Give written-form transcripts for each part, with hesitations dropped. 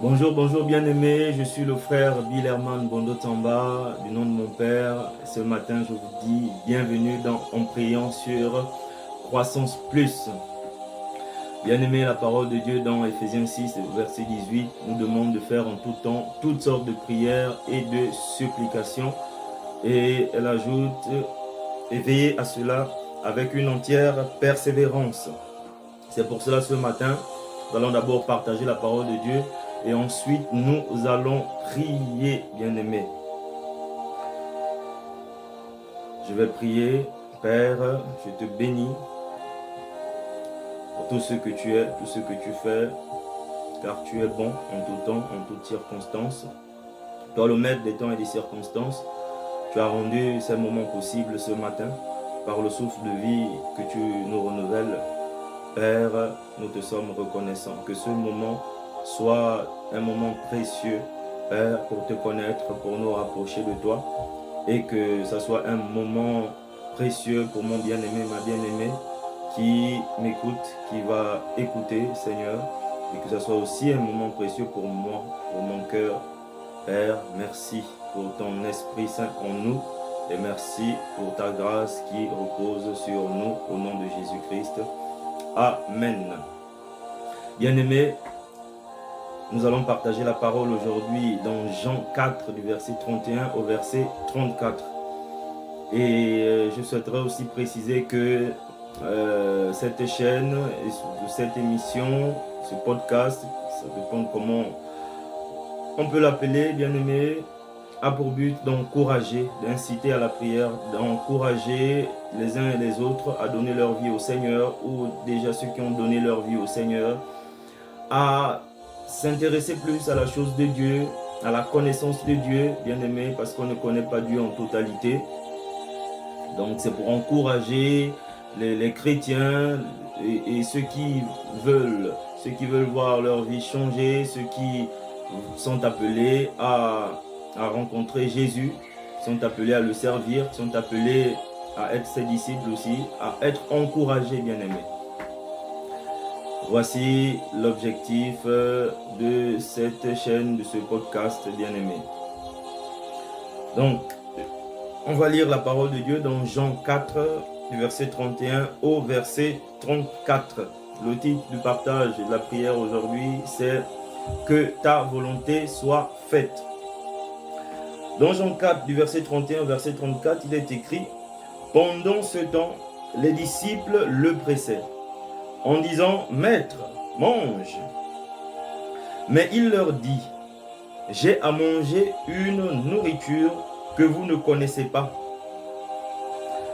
Bonjour, bonjour bien-aimés, je suis le frère Bilerman Bondo Tamba, du nom de mon père. Ce matin, je vous dis bienvenue en priant sur Croissance Plus. Bien-aimés, la parole de Dieu dans Ephésiens 6, verset 18, nous demande de faire en tout temps toutes sortes de prières et de supplications. Et elle ajoute, et veillez à cela avec une entière persévérance. C'est pour cela ce matin, nous allons d'abord partager la parole de Dieu et ensuite nous allons prier, bien-aimés. Je vais prier. Père, je te bénis pour tout ce que tu es, tout ce que tu fais, car tu es bon en tout temps, en toutes circonstances. Toi, le maître des temps et des circonstances, tu as rendu ces moments possibles ce matin par le souffle de vie que tu nous renouvelles. Père, nous te sommes reconnaissants. Que ce moment soit un moment précieux, Père, pour te connaître, pour nous rapprocher de toi. Et que ce soit un moment précieux pour mon bien-aimé, ma bien-aimée, qui m'écoute, qui va écouter, Seigneur. Et que ce soit aussi un moment précieux pour moi, pour mon cœur. Père, merci pour ton Esprit Saint en nous. Et merci pour ta grâce qui repose sur nous au nom de Jésus-Christ. Amen. Bien-aimés, nous allons partager la parole aujourd'hui dans Jean 4 du verset 31 au verset 34. Et je souhaiterais aussi préciser que cette chaîne, cette émission, ce podcast, ça dépend comment on peut l'appeler, bien-aimé, a pour but d'encourager, d'inciter à la prière, d'encourager les uns et les autres à donner leur vie au Seigneur, ou déjà ceux qui ont donné leur vie au Seigneur, à s'intéresser plus à la chose de Dieu, à la connaissance de Dieu, bien-aimé, parce qu'on ne connaît pas Dieu en totalité. Donc c'est pour encourager les chrétiens et ceux qui veulent voir leur vie changer, ceux qui sont appelés à rencontrer Jésus, sont appelés à le servir, sont appelés à être ses disciples aussi, à être encouragés, bien-aimés. Voici l'objectif de cette chaîne, de ce podcast, bien-aimé. Donc, on va lire la parole de Dieu dans Jean 4, du verset 31 au verset 34. Le titre du partage et de la prière aujourd'hui, c'est « Que ta volonté soit faite ». Dans Jean 4, du verset 31 au verset 34, il est écrit « Pendant ce temps, les disciples le pressaient, en disant « Maître, mange ». Mais il leur dit « J'ai à manger une nourriture que vous ne connaissez pas. »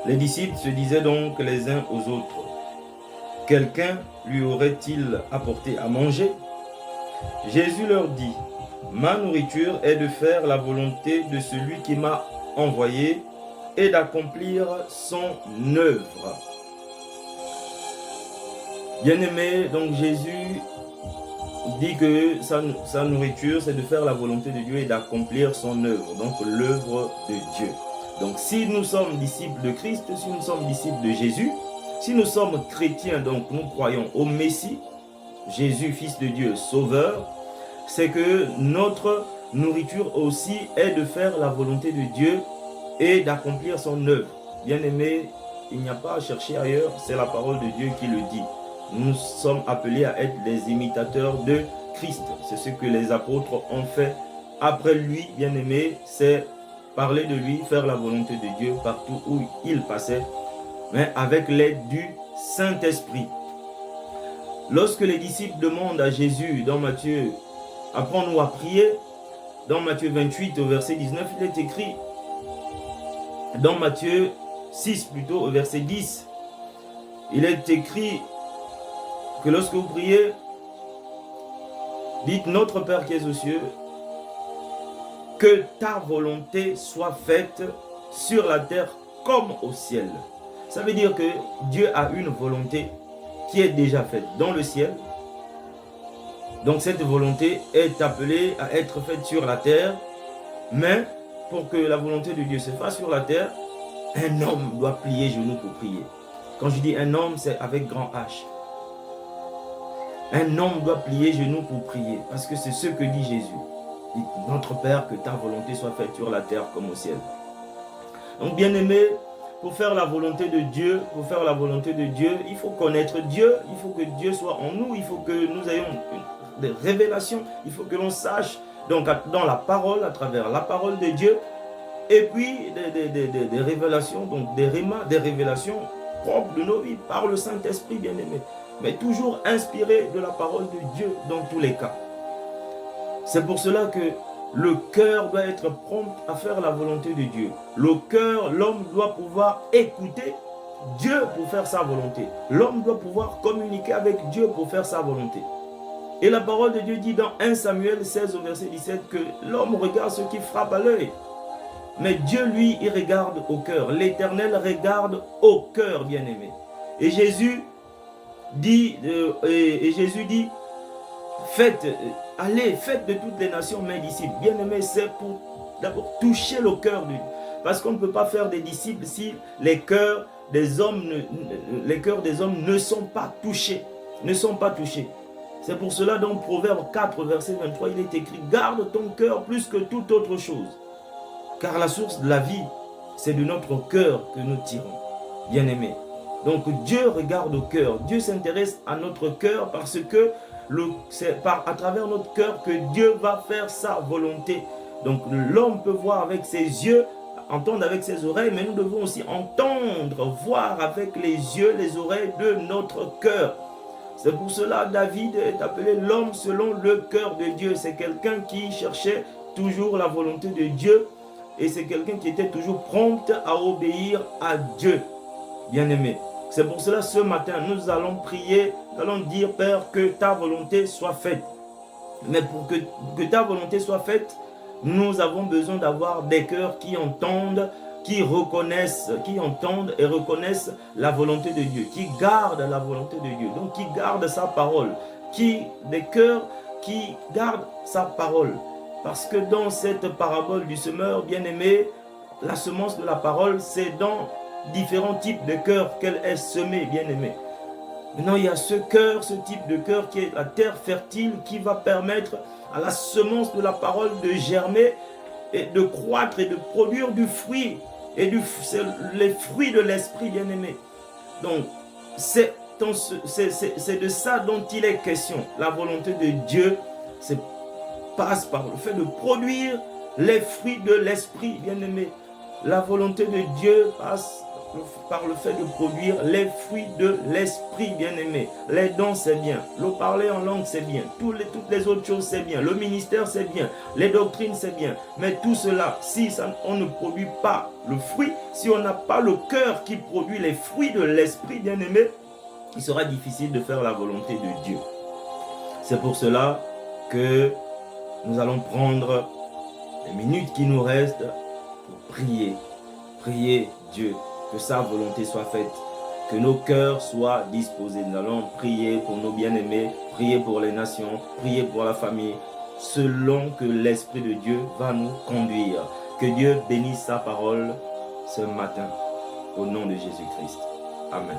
Les disciples se disaient donc les uns aux autres « Quelqu'un lui aurait-il apporté à manger ?» Jésus leur dit « Ma nourriture est de faire la volonté de celui qui m'a envoyé et d'accomplir son œuvre. » Bien-aimé, donc Jésus dit que sa nourriture, c'est de faire la volonté de Dieu et d'accomplir son œuvre, donc l'œuvre de Dieu. Donc si nous sommes disciples de Christ, si nous sommes disciples de Jésus, si nous sommes chrétiens, donc nous croyons au Messie, Jésus, Fils de Dieu, Sauveur, c'est que notre nourriture aussi est de faire la volonté de Dieu et d'accomplir son œuvre. Bien-aimé, il n'y a pas à chercher ailleurs, c'est la parole de Dieu qui le dit. Nous sommes appelés à être des imitateurs de Christ. C'est ce que les apôtres ont fait après lui, bien-aimé, c'est parler de lui, faire la volonté de Dieu partout où il passait, mais avec l'aide du Saint-Esprit. Lorsque les disciples demandent à Jésus dans Matthieu, apprends-nous à prier, dans Matthieu 28 au verset 19, il est écrit, dans Matthieu 6 plutôt au verset 10, il est écrit que lorsque vous priez, dites notre Père qui es aux cieux, que ta volonté soit faite sur la terre comme au ciel. Ça veut dire que Dieu a une volonté qui est déjà faite dans le ciel. Donc cette volonté est appelée à être faite sur la terre, mais pour que la volonté de Dieu se fasse sur la terre, un homme doit plier genoux pour prier. Quand je dis un homme, c'est avec grand H. Un homme doit plier genoux pour prier, parce que c'est ce que dit Jésus. Il dit, notre Père, que ta volonté soit faite sur la terre comme au ciel. Donc, bien-aimé, pour faire la volonté de Dieu, il faut connaître Dieu, il faut que Dieu soit en nous, il faut que nous ayons des révélations, il faut que l'on sache, donc dans la parole, à travers la parole de Dieu, et puis des révélations, donc des révélations propres de nos vies, par le Saint-Esprit, bien-aimé, mais toujours inspiré de la parole de Dieu dans tous les cas. C'est pour cela que le cœur doit être prompt à faire la volonté de Dieu. Le cœur, l'homme doit pouvoir écouter Dieu pour faire sa volonté. L'homme doit pouvoir communiquer avec Dieu pour faire sa volonté. Et la parole de Dieu dit dans 1 Samuel 16 au verset 17 que l'homme regarde ce qui frappe à l'œil. Mais Dieu, lui, il regarde au cœur. L'Éternel regarde au cœur, bien-aimé. Et Jésus dit, allez, faites de toutes les nations mes disciples. Bien-aimé, c'est pour d'abord toucher le cœur de Dieu. Parce qu'on ne peut pas faire des disciples si les cœurs des hommes ne sont pas touchés. C'est pour cela dans Proverbe 4, verset 23, il est écrit, garde ton cœur plus que toute autre chose. Car la source de la vie, c'est de notre cœur que nous tirons. Bien-aimé. Donc Dieu regarde au cœur. Dieu s'intéresse à notre cœur parce que c'est à travers notre cœur que Dieu va faire sa volonté. Donc l'homme peut voir avec ses yeux, entendre avec ses oreilles, mais nous devons aussi entendre, voir avec les yeux, les oreilles de notre cœur. C'est pour cela que David est appelé l'homme selon le cœur de Dieu. C'est quelqu'un qui cherchait toujours la volonté de Dieu et c'est quelqu'un qui était toujours prompt à obéir à Dieu. Bien-aimé. C'est pour cela ce matin, nous allons prier, nous allons dire, Père, que ta volonté soit faite. Mais pour que ta volonté soit faite, nous avons besoin d'avoir des cœurs qui entendent, qui entendent et reconnaissent la volonté de Dieu, qui gardent la volonté de Dieu, donc qui gardent sa parole, des cœurs qui gardent sa parole. Parce que dans cette parabole du semeur, bien-aimé, la semence de la parole, c'est dans différents types de cœurs qu'elle est semée, bien-aimé. Maintenant, il y a ce cœur, ce type de cœur qui est la terre fertile, qui va permettre à la semence de la parole de germer et de croître et de produire du fruit. Et c'est les fruits de l'esprit, bien-aimé. Donc, c'est de ça dont il est question. La volonté de Dieu passe par le fait de produire les fruits de l'esprit, bien-aimé. La volonté de Dieu passe par le fait de produire les fruits de l'esprit, bien-aimé. Les dons, c'est bien. Le parler en langue, c'est bien. Toutes les autres choses, c'est bien. Le ministère, c'est bien. Les doctrines, c'est bien. Mais tout cela, si on ne produit pas le fruit, si on n'a pas le cœur qui produit les fruits de l'esprit, bien-aimé, il sera difficile de faire la volonté de Dieu. C'est pour cela que nous allons prendre les minutes qui nous restent pour prier. Prier Dieu, que sa volonté soit faite, que nos cœurs soient disposés. Nous allons prier pour nos bien-aimés, prier pour les nations, prier pour la famille, selon que l'Esprit de Dieu va nous conduire. Que Dieu bénisse sa parole ce matin, au nom de Jésus-Christ. Amen.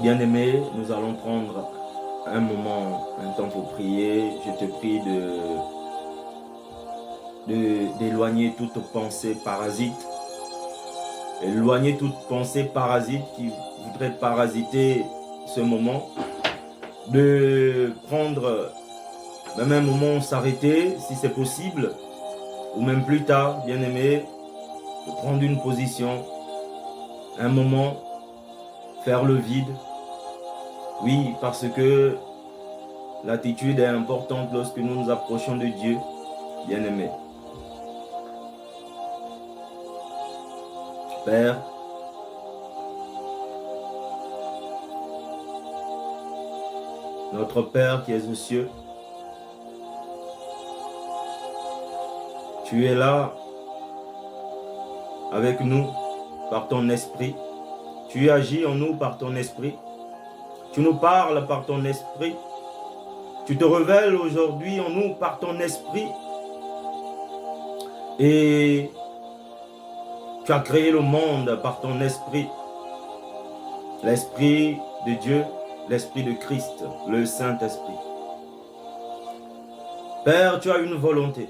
Bien-aimés, nous allons prendre un moment, un temps pour prier. Je te prie d'éloigner toute pensée parasite. Éloigner toute pensée parasite qui voudrait parasiter ce moment. De prendre, même un moment, s'arrêter si c'est possible, ou même plus tard, bien-aimé, de prendre une position, un moment, faire le vide. Oui, parce que l'attitude est importante lorsque nous nous approchons de Dieu, bien-aimé. Père, notre Père qui es aux cieux, tu es là avec nous par ton esprit. Tu agis en nous par ton esprit. Tu nous parles par ton esprit. Tu te révèles aujourd'hui en nous par ton esprit. Et tu as créé le monde par ton esprit. l'Esprit de Dieu, l'Esprit de Christ, le Saint-Esprit. Père, tu as une volonté.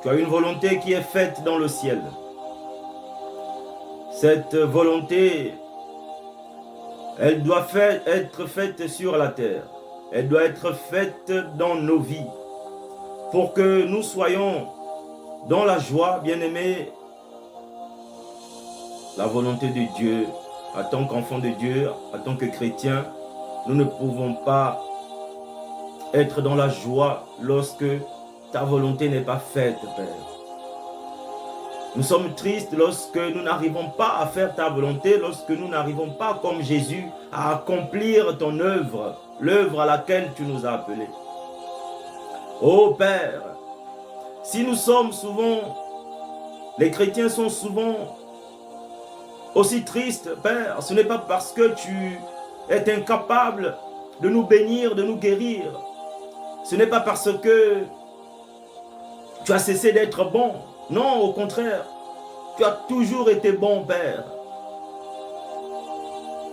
Tu as une volonté qui est faite dans le ciel. Cette volonté, elle doit être faite sur la terre. Elle doit être faite dans nos vies. Pour que nous soyons dans la joie, bien-aimés, la volonté de Dieu, en tant qu'enfant de Dieu, en tant que chrétien, nous ne pouvons pas être dans la joie lorsque ta volonté n'est pas faite, Père. Nous sommes tristes lorsque nous n'arrivons pas à faire ta volonté, lorsque nous n'arrivons pas, comme Jésus, à accomplir ton œuvre, l'œuvre à laquelle tu nous as appelés. Ô Père, si nous sommes souvent, les chrétiens sont souvent aussi tristes, Père, ce n'est pas parce que tu es incapable de nous bénir, de nous guérir. Ce n'est pas parce que tu as cessé d'être bon. Non, au contraire, tu as toujours été bon, Père.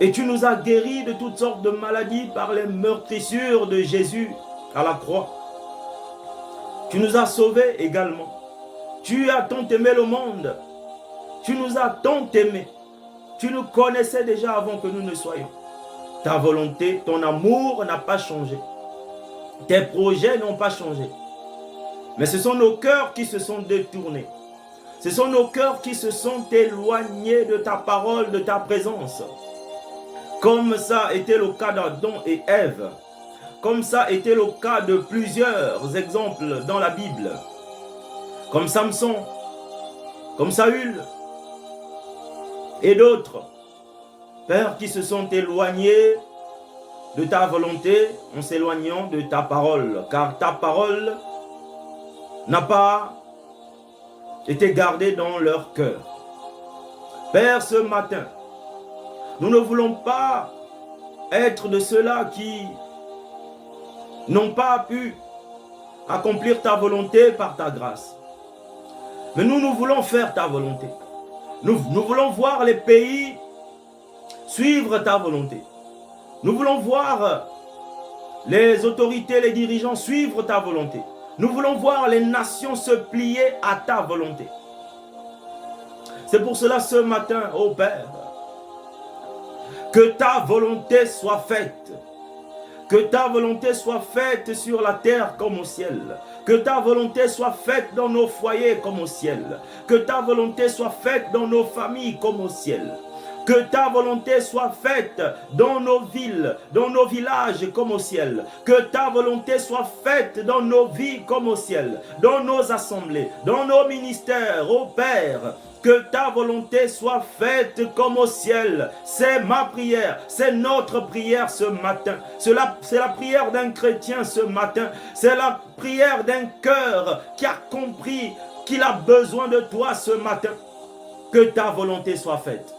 Et tu nous as guéris de toutes sortes de maladies par les meurtrissures de Jésus à la croix. Tu nous as sauvés également. Tu as tant aimé le monde. Tu nous as tant aimés. Tu nous connaissais déjà avant que nous ne soyons. Ta volonté, ton amour n'a pas changé. Tes projets n'ont pas changé. Mais ce sont nos cœurs qui se sont détournés. Ce sont nos cœurs qui se sont éloignés de ta parole, de ta présence. Comme ça a été le cas d'Adam et Ève. Comme ça a été le cas de plusieurs exemples dans la Bible. Comme Samson, comme Saül et d'autres. Père, qui se sont éloignés de ta volonté en s'éloignant de ta parole. Car ta parole n'a pas été gardée dans leur cœur. Père, ce matin, nous ne voulons pas être de ceux-là qui n'ont pas pu accomplir ta volonté par ta grâce. Mais nous voulons faire ta volonté. Nous voulons voir les pays suivre ta volonté. Nous voulons voir les autorités, les dirigeants suivre ta volonté. Nous voulons voir les nations se plier à ta volonté. C'est pour cela ce matin, ô Père, que ta volonté soit faite. Que ta volonté soit faite sur la terre comme au ciel. Que ta volonté soit faite dans nos foyers comme au ciel. Que ta volonté soit faite dans nos familles comme au ciel. Que ta volonté soit faite dans nos villes, dans nos villages comme au ciel. Que ta volonté soit faite dans nos vies comme au ciel. Dans nos assemblées, dans nos ministères, ô Père. Que ta volonté soit faite comme au ciel. C'est ma prière, c'est notre prière ce matin. C'est la prière d'un chrétien ce matin. C'est la prière d'un cœur qui a compris qu'il a besoin de toi ce matin. Que ta volonté soit faite.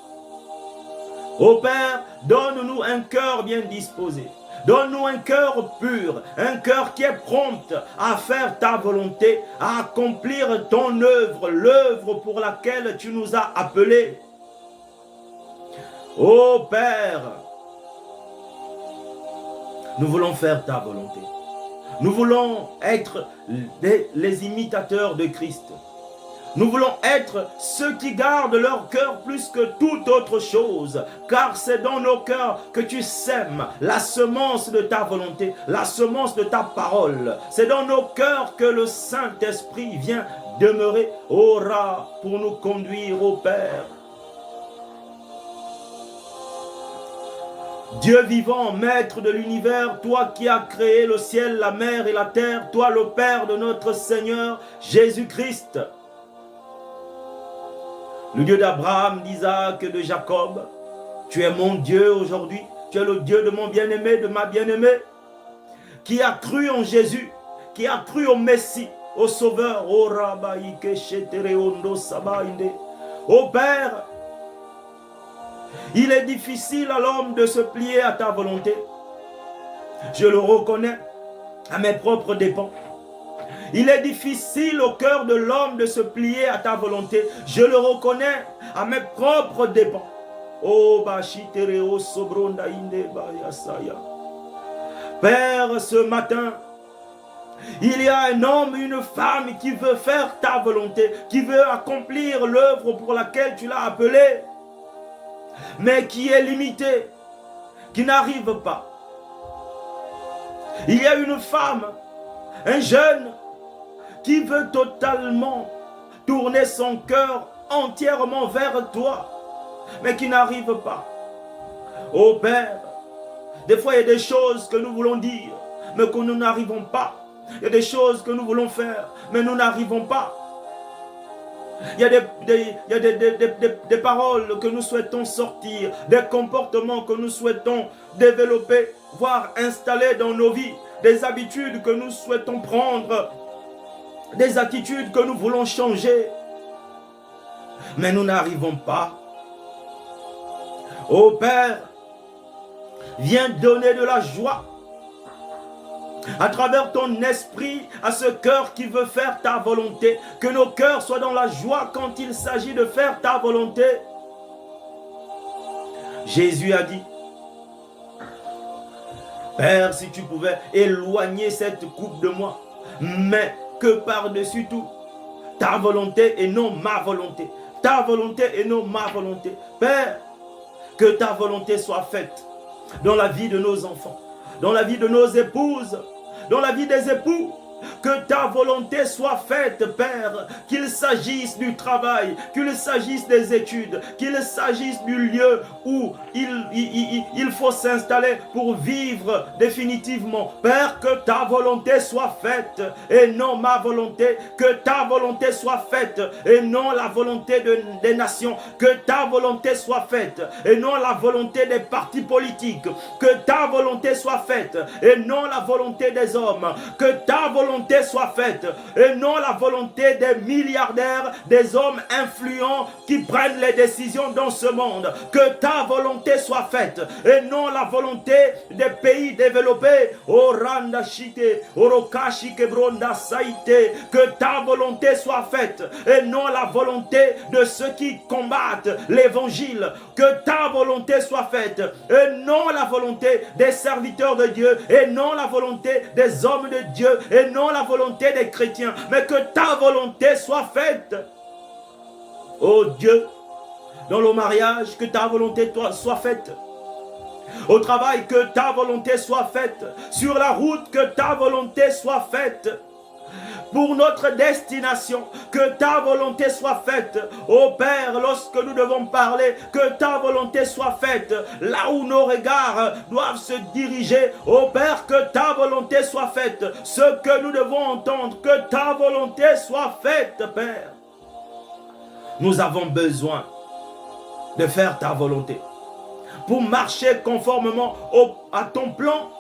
Ô Père, donne-nous un cœur bien disposé. Donne-nous un cœur pur, un cœur qui est prompt à faire ta volonté, à accomplir ton œuvre, l'œuvre pour laquelle tu nous as appelés. Ô Père, nous voulons faire ta volonté. Nous voulons être les imitateurs de Christ. Nous voulons être ceux qui gardent leur cœur plus que toute autre chose, car c'est dans nos cœurs que tu sèmes la semence de ta volonté, la semence de ta parole. C'est dans nos cœurs que le Saint-Esprit vient demeurer, ora, pour nous conduire au Père. Dieu vivant, maître de l'univers, toi qui as créé le ciel, la mer et la terre, toi le Père de notre Seigneur Jésus-Christ, le Dieu d'Abraham, d'Isaac et de Jacob, tu es mon Dieu aujourd'hui, tu es le Dieu de mon bien-aimé, de ma bien-aimée, qui a cru en Jésus, qui a cru au Messie, au Sauveur, au Père. Il est difficile à l'homme de se plier à ta volonté. Je le reconnais à mes propres dépens. Il est difficile au cœur de l'homme de se plier à ta volonté. Je le reconnais à mes propres dépens. Oh, Bashitereo Sobronda Inde Bayasaya. Père, ce matin, il y a un homme, une femme qui veut faire ta volonté, qui veut accomplir l'œuvre pour laquelle tu l'as appelé, mais qui est limité, qui n'arrive pas. Il y a une femme, un jeune, qui veut totalement tourner son cœur entièrement vers toi, mais qui n'arrive pas. Oh Père, des fois il y a des choses que nous voulons dire, mais que nous n'arrivons pas. Il y a des choses que nous voulons faire, mais nous n'arrivons pas. Il y a des paroles que nous souhaitons sortir, des comportements que nous souhaitons développer, voire installer dans nos vies, des habitudes que nous souhaitons prendre, des attitudes que nous voulons changer, mais nous n'arrivons pas. Ô Père, viens donner de la joie à travers ton esprit à ce cœur qui veut faire ta volonté. Que nos cœurs soient dans la joie quand il s'agit de faire ta volonté. Jésus a dit, Père, si tu pouvais éloigner cette coupe de moi, mais que par-dessus tout, ta volonté et non ma volonté. Ta volonté et non ma volonté. Père, que ta volonté soit faite dans la vie de nos enfants, dans la vie de nos épouses, dans la vie des époux. Que ta volonté soit faite, Père, qu'il s'agisse du travail, qu'il s'agisse des études, qu'il s'agisse du lieu où il faut s'installer pour vivre définitivement. Père, que ta volonté soit faite et non ma volonté. Que ta volonté soit faite et non la volonté des nations. Que ta volonté soit faite et non la volonté des partis politiques. Que ta volonté soit faite et non la volonté des hommes. Que ta volonté soit faite et non la volonté des milliardaires, des hommes influents qui prennent les décisions dans ce monde. Que ta volonté soit faite et non la volonté des pays développés. Oranda Shite, Orokashi Kebronda Saite. Que ta volonté soit faite et non la volonté de ceux qui combattent l'évangile. Que ta volonté soit faite et non la volonté des serviteurs de Dieu et non la volonté des hommes de Dieu et non la volonté des chrétiens, mais que ta volonté soit faite. Oh Dieu, dans le mariage, que ta volonté soit faite. Au travail, que ta volonté soit faite. Sur la route, que ta volonté soit faite. Pour notre destination, que ta volonté soit faite. Ô Père, lorsque nous devons parler, que ta volonté soit faite. Là où nos regards doivent se diriger, ô Père, que ta volonté soit faite. Ce que nous devons entendre, que ta volonté soit faite, Père. Nous avons besoin de faire ta volonté pour marcher conformément à ton plan.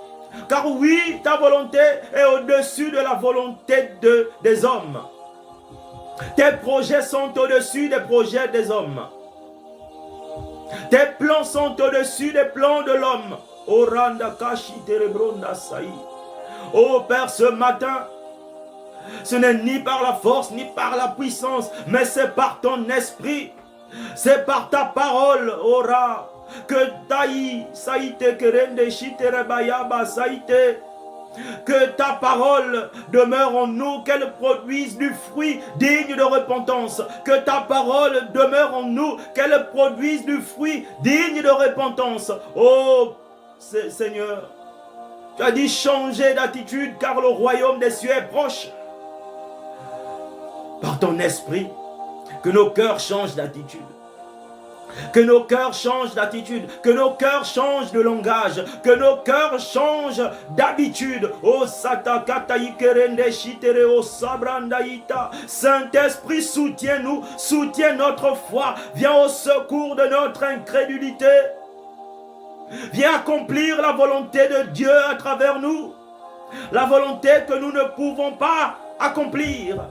Car oui, ta volonté est au-dessus de la volonté des hommes. Tes projets sont au-dessus des projets des hommes. Tes plans sont au-dessus des plans de l'homme. Oh Père, ce matin, ce n'est ni par la force, ni par la puissance, mais c'est par ton esprit. C'est par ta parole, Ora. Que taï saïte kerende shitere bayaba saïte, que ta parole demeure en nous, qu'elle produise du fruit digne de repentance. Que ta parole demeure en nous, qu'elle produise du fruit digne de repentance. Oh Seigneur, tu as dit changer d'attitude car le royaume des cieux est proche. Par ton esprit, que nos cœurs changent d'attitude. Que nos cœurs changent d'attitude, que nos cœurs changent de langage, que nos cœurs changent d'habitude. Oh Satakataïkerende Shitereo Sabrandaïta. Saint-Esprit, soutiens-nous, soutiens notre foi, viens au secours de notre incrédulité. Viens accomplir la volonté de Dieu à travers nous, la volonté que nous ne pouvons pas accomplir.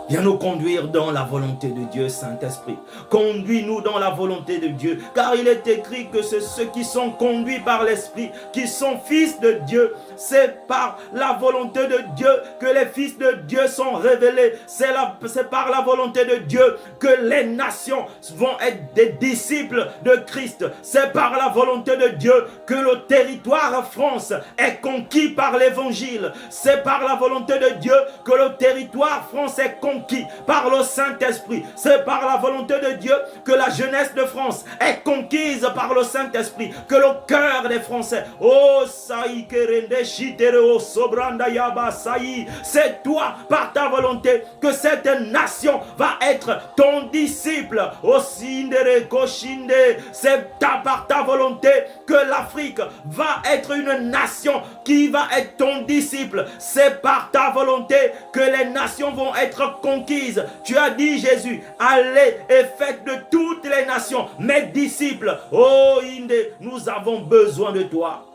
Viens nous conduire dans la volonté de Dieu, Saint-Esprit. Conduis-nous dans la volonté de Dieu. Car il est écrit que c'est ceux qui sont conduits par l'Esprit, qui sont fils de Dieu. C'est par la volonté de Dieu que les fils de Dieu sont révélés. C'est par la volonté de Dieu que les nations vont être des disciples de Christ. C'est par la volonté de Dieu que le territoire France est conquis par l'Évangile. C'est par la volonté de Dieu que le territoire France est conquis par le Saint-Esprit. C'est par la volonté de Dieu que la jeunesse de France est conquise par le Saint-Esprit, que le cœur des Français, oh saï kerende shitere sobranda yaba saï, c'est toi par ta volonté que cette nation va être ton disciple. Oh sindere koshinde, c'est par ta volonté que l'Afrique va être une nation qui va être ton disciple. C'est par ta volonté que les nations vont être conquises. Tu as dit, Jésus, allez et faites de toutes les nations mes disciples. Oh Inde, nous avons besoin de toi,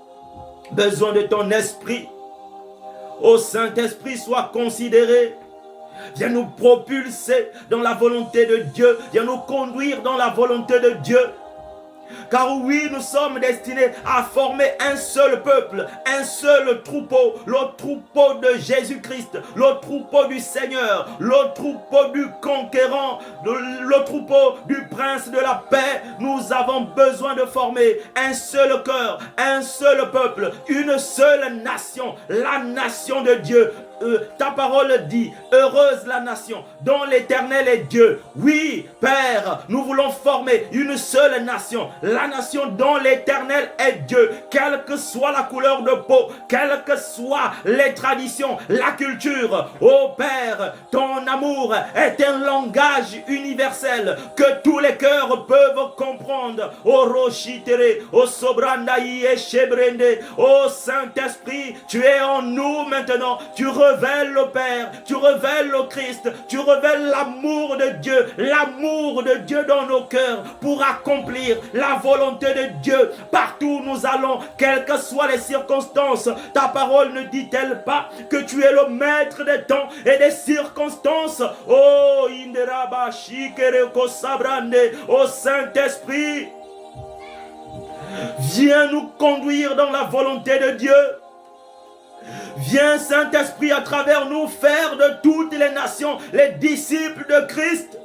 besoin de ton esprit. Oh Saint-Esprit, sois considéré. Viens nous propulser dans la volonté de Dieu. Viens nous conduire dans la volonté de Dieu. Car oui, nous sommes destinés à former un seul peuple, un seul troupeau, le troupeau de Jésus-Christ, le troupeau du Seigneur, le troupeau du conquérant, le troupeau du prince de la paix. Nous avons besoin de former un seul cœur, un seul peuple, une seule nation, la nation de Dieu. Ta parole dit, heureuse la nation dont l'Éternel est Dieu. Oui, Père, nous voulons former une seule nation, la nation dont l'Éternel est Dieu, quelle que soit la couleur de peau, quelles que soient les traditions, la culture. Oh Père, ton amour est un langage universel que tous les cœurs peuvent comprendre. Oh Roshitere, oh Sobrandaï et Shebrende, oh Saint-Esprit, tu es en nous maintenant, tu révèles le Père, tu révèles le Christ, tu révèles l'amour de Dieu dans nos cœurs pour accomplir la volonté de Dieu. Partout où nous allons, quelles que soient les circonstances, ta parole ne dit-elle pas que tu es le maître des temps et des circonstances? Oh Inderaba Shikereko Sabrande, oh Saint-Esprit, viens nous conduire dans la volonté de Dieu. Viens, Saint-Esprit, à travers nous, faire de toutes les nations les disciples de Christ.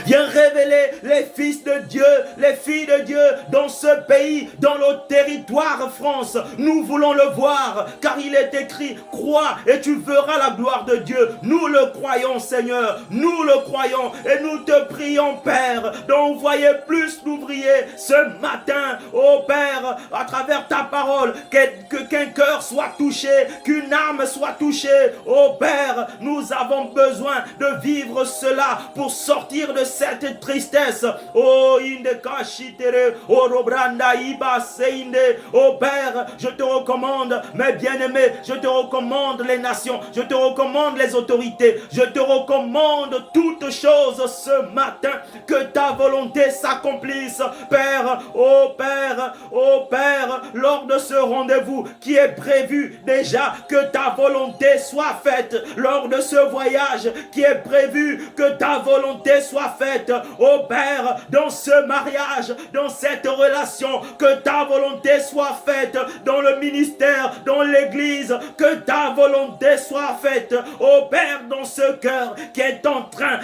Viens révéler les fils de Dieu, les filles de Dieu dans ce pays, dans le territoire France. Nous voulons le voir, car il est écrit, crois et tu verras la gloire de Dieu. Nous le croyons, Seigneur, nous le croyons et nous te prions, Père, d'envoyer plus d'ouvriers ce matin, oh Père, à travers ta parole, qu'un cœur soit touché, qu'une âme soit touchée. Oh Père, nous avons besoin de vivre cela pour sortir de cette tristesse. Oh Indeka Shitere, oh Robranda Iba Seinde. Oh Père, je te recommande, mes bien-aimés, je te recommande les nations, je te recommande les autorités, je te recommande toutes choses ce matin, que ta volonté s'accomplisse, Père, oh Père, oh Père, lors de ce rendez-vous qui est prévu déjà, que ta volonté soit faite, lors de ce voyage qui est prévu, que ta volonté soit faite, oh Père, dans ce mariage, dans cette relation, que ta volonté soit faite, dans le ministère, dans l'église, que ta volonté soit faite, oh Père, dans ce cœur qui est en train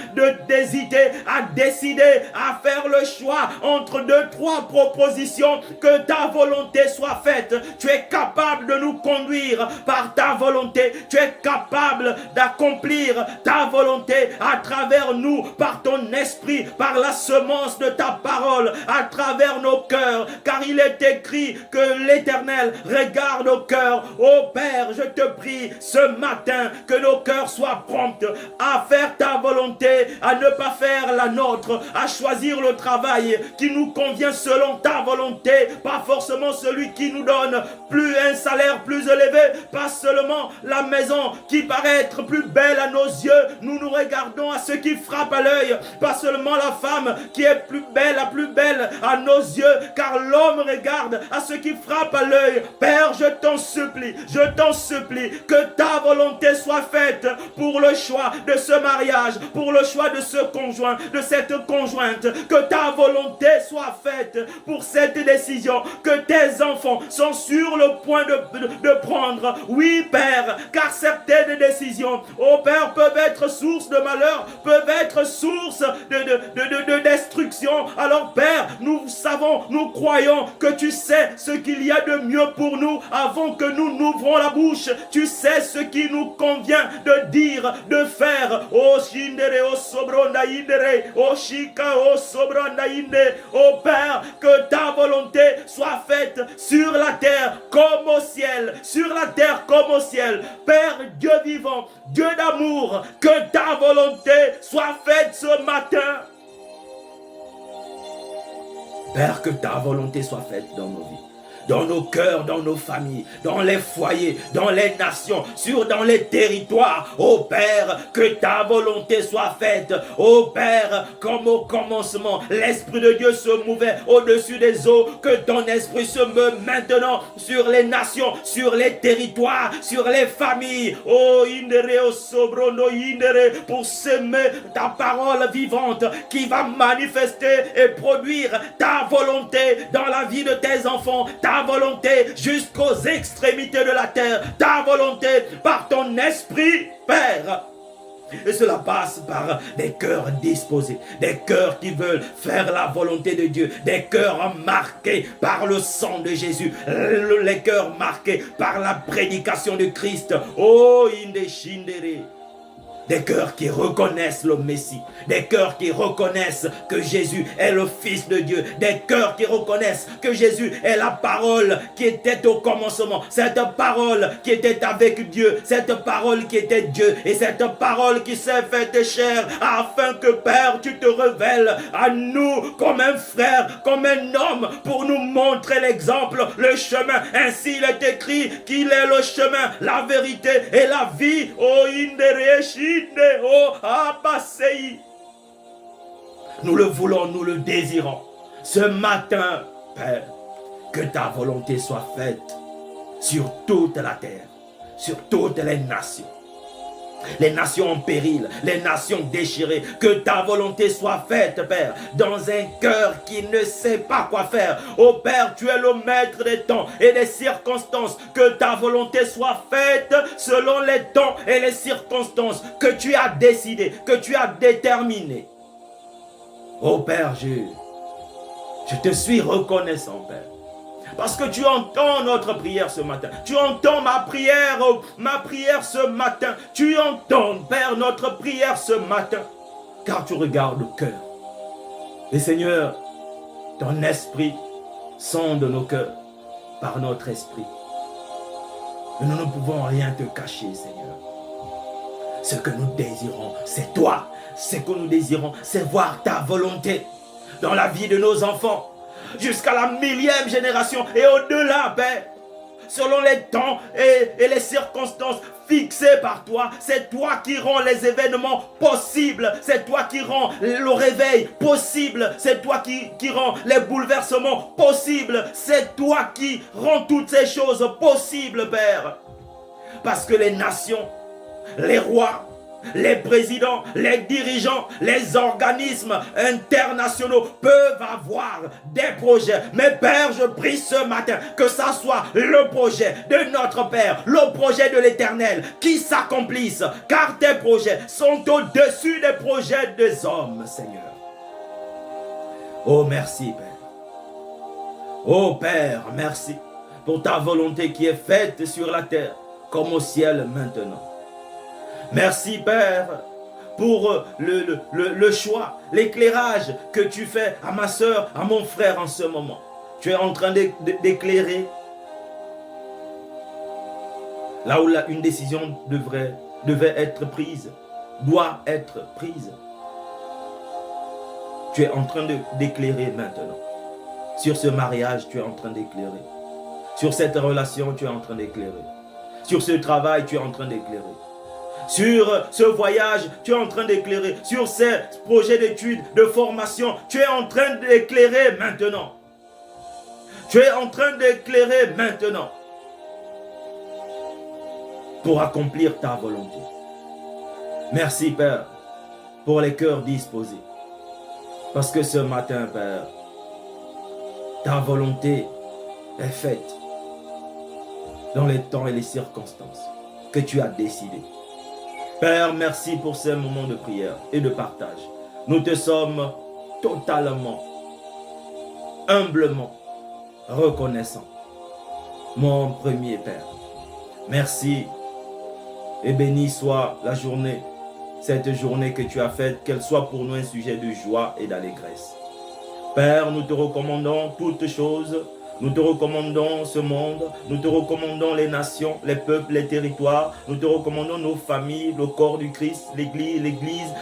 d'hésiter, à décider, à faire le choix entre 2-3 propositions, que ta volonté soit faite. Tu es capable de nous conduire par ta volonté, tu es capable d'accomplir ta volonté à travers nous, par ton esprit, par la semence de ta parole, à travers nos cœurs, car il est écrit que l'Éternel regarde nos cœurs. Oh Père, je te prie ce matin que nos cœurs soient prompts à faire ta volonté, à ne pas faire la nôtre, à choisir le travail qui nous convient selon ta volonté, pas forcément celui qui nous donne plus un salaire plus élevé, pas seulement la maison qui paraît être plus belle à nos yeux, nous nous regardons à ce qui frappe à l'œil, pas seulement la femme qui est plus belle, la plus belle à nos yeux, car l'homme regarde à ce qui frappe à l'œil. Père, je t'en supplie, que ta volonté soit faite pour le choix de ce mariage, pour le choix de ce conjoint, de cette conjointe, que ta volonté soit faite pour cette décision que tes enfants sont sur le point de prendre. Oui, Père, car certaines décisions, oh Père, peuvent être source de malheur, peuvent être source de destruction. Alors, Père, nous savons, nous croyons que tu sais ce qu'il y a de mieux pour nous avant que nous n'ouvrons la bouche. Tu sais ce qui nous convient de dire, de faire. Oh, Shindere, oh, Sobronda, Indere, oh, Shika, oh, Sobronda, Inde. Oh, Père, que ta volonté soit faite sur la terre comme au ciel, sur la terre comme au ciel. Père Dieu vivant, Dieu d'amour, que ta volonté soit faite ce matin. Père, que ta volonté soit faite dans nos vies, dans nos cœurs, dans nos familles, dans les foyers, dans les nations, dans les territoires. Ô Père, que ta volonté soit faite. Ô Père, comme au commencement, l'Esprit de Dieu se mouvait au-dessus des eaux, que ton Esprit se meut maintenant sur les nations, sur les territoires, sur les familles. Oh Indere, oh Sobrono Indere, pour s'aimer ta parole vivante qui va manifester et produire ta volonté dans la vie de tes enfants, ta volonté jusqu'aux extrémités de la terre, ta volonté par ton esprit, Père. Et cela passe par des cœurs disposés, des cœurs qui veulent faire la volonté de Dieu, des cœurs marqués par le sang de Jésus, les cœurs marqués par la prédication de Christ. Oh, Indeshindere. Des cœurs qui reconnaissent le Messie, des cœurs qui reconnaissent que Jésus est le Fils de Dieu, des cœurs qui reconnaissent que Jésus est la parole qui était au commencement, cette parole qui était avec Dieu, cette parole qui était Dieu et cette parole qui s'est faite chair, afin que Père, tu te révèles à nous comme un frère, comme un homme, pour nous montrer l'exemple, le chemin. Ainsi il est écrit qu'il est le chemin, la vérité et la vie. Oh, Indereshi. Oh, Abasei. Nous le voulons, nous le désirons. Ce matin, Père, que ta volonté soit faite sur toute la terre, sur toutes les nations en péril, les nations déchirées. Que ta volonté soit faite, Père, dans un cœur qui ne sait pas quoi faire. Oh Père, tu es le maître des temps et des circonstances. Que ta volonté soit faite selon les temps et les circonstances que tu as décidé, que tu as déterminé. Oh Père, je te suis reconnaissant, Père. Parce que tu entends notre prière ce matin. Tu entends ma prière ce matin. Tu entends, Père, notre prière ce matin. Car tu regardes le cœur. Et Seigneur, ton esprit sonde nos cœurs par notre esprit. Et nous ne pouvons rien te cacher, Seigneur. Ce que nous désirons, c'est toi. Ce que nous désirons, c'est voir ta volonté dans la vie de nos enfants. Jusqu'à la 1000e génération et au-delà, Père. Selon les temps et les circonstances fixées par toi, c'est toi qui rends les événements possibles, c'est toi qui rends le réveil possible, c'est toi qui rends les bouleversements possibles, c'est toi qui rends toutes ces choses possibles, Père. Parce que les nations, les rois, les présidents, les dirigeants, les organismes internationaux peuvent avoir des projets. Mais Père, je prie ce matin que ça soit le projet de notre Père, le projet de l'Éternel qui s'accomplisse. Car tes projets sont au-dessus des projets des hommes, Seigneur. Oh, merci, Père. Oh, Père, merci pour ta volonté qui est faite sur la terre comme au ciel maintenant. Merci, Père, pour le choix, l'éclairage que tu fais à ma soeur, à mon frère en ce moment. Tu es en train d'éclairer là où une décision devait être prise, doit être prise. Tu es en train d'éclairer maintenant. Sur ce mariage, tu es en train d'éclairer. Sur cette relation, tu es en train d'éclairer. Sur ce travail, tu es en train d'éclairer. Sur ce voyage, tu es en train d'éclairer. Sur ces projets d'études, de formation, tu es en train d'éclairer maintenant. Tu es en train d'éclairer maintenant pour accomplir ta volonté. Merci, Père, pour les cœurs disposés. Parce que ce matin, Père, ta volonté est faite dans les temps et les circonstances que tu as décidées. Père, merci pour ces moments de prière et de partage. Nous te sommes totalement, humblement reconnaissants. Mon premier Père, merci et béni soit la journée, cette journée que tu as faite, qu'elle soit pour nous un sujet de joie et d'allégresse. Père, nous te recommandons toutes choses. Nous te recommandons ce monde, nous te recommandons les nations, les peuples, les territoires, nous te recommandons nos familles, le corps du Christ, l'Église,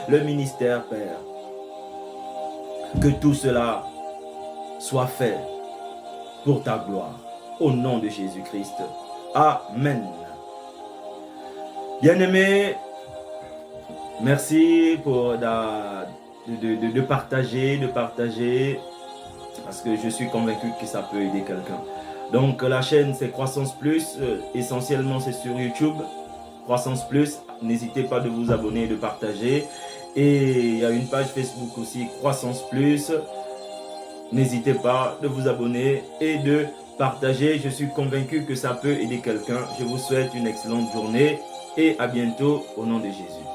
le ministère, Père. Que tout cela soit fait pour ta gloire, au nom de Jésus-Christ. Amen. Bien-aimés, merci pour de partager. Parce que je suis convaincu que ça peut aider quelqu'un. Donc la chaîne c'est Croissance Plus, essentiellement c'est sur YouTube, Croissance Plus, n'hésitez pas de vous abonner et de partager. Et il y a une page Facebook aussi, Croissance Plus, n'hésitez pas de vous abonner et de partager. Je suis convaincu que ça peut aider quelqu'un. Je vous souhaite une excellente journée et à bientôt au nom de Jésus.